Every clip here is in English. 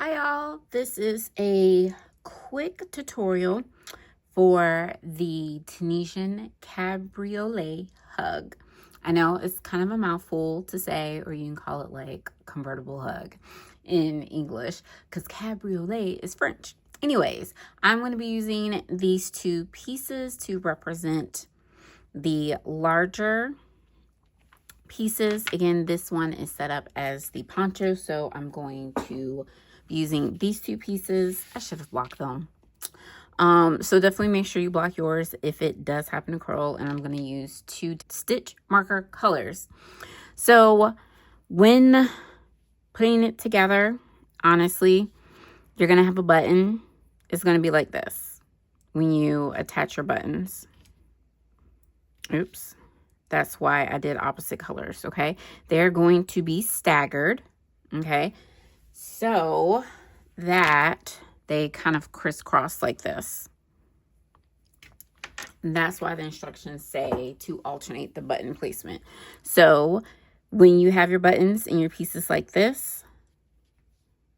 Hi y'all, this is a quick tutorial for the Tunisian Cabriolet Hug. I know it's kind of a mouthful to say, or you can call it like convertible hug in English, because cabriolet is French. Anyways, I'm going to be using these two pieces to represent the larger pieces. Again, this one is set up as the poncho, so I'm going to be using these two pieces. I should have blocked them. So definitely make sure you block yours if it does happen to curl, and I'm going to use 2 stitch marker colors. So when putting it together, honestly, you're going to have a button. It's going to be like this when you attach your buttons. Oops. That's why I did opposite colors, okay? They're going to be staggered, okay? So that they kind of crisscross like this. And that's why the instructions say to alternate the button placement. So when you have your buttons and your pieces like this,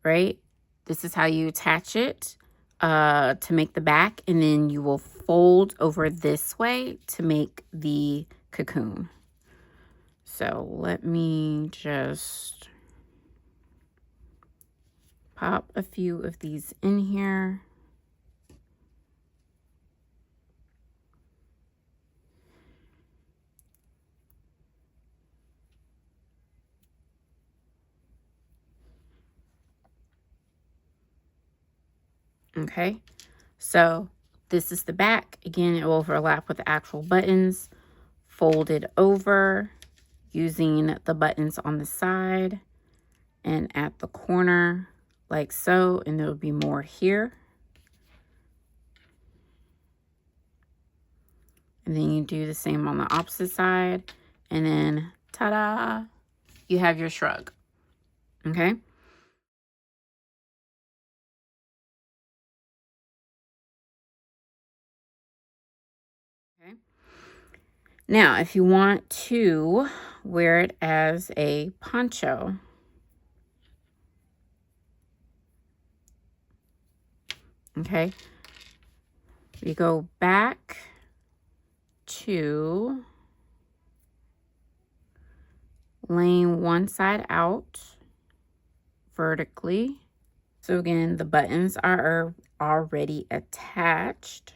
right? This is how you attach it to make the back, and then you will fold over this way to make the cocoon. So let me just pop a few of these in here. Okay, so this is the back. Again, it will overlap with the actual buttons. Fold it over using the buttons on the side and at the corner like so, and there will be more here. And then you do the same on the opposite side, and then ta-da, you have your shrug. Okay. Now, if you want to wear it as a poncho, okay, we go back to laying one side out vertically. So again, the buttons are already attached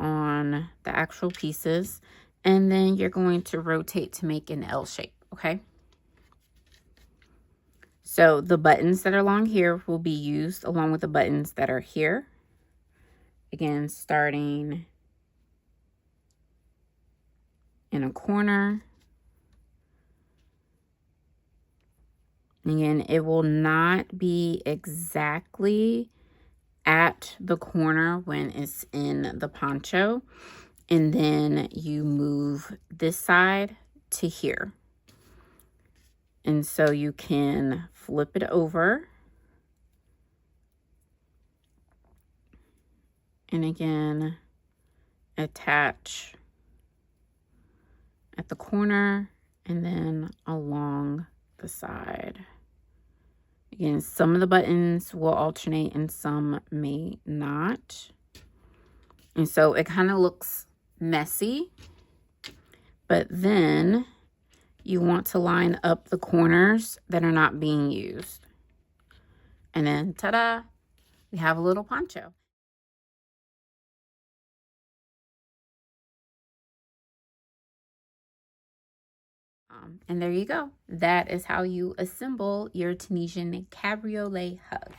on the actual pieces, and then you're going to rotate to make an L shape, okay? So the buttons that are along here will be used along with the buttons that are here. Again, starting in a corner. Again, it will not be exactly at the corner when it's in the poncho, and then you move this side to here, and so you can flip it over, and again attach at the corner and then along the side. Again, some of the buttons will alternate and some may not. And so it kind of looks messy. But then you want to line up the corners that are not being used. And then, ta-da, we have a little poncho. And there you go. That is how you assemble your Tunisian Cabriolet Hug.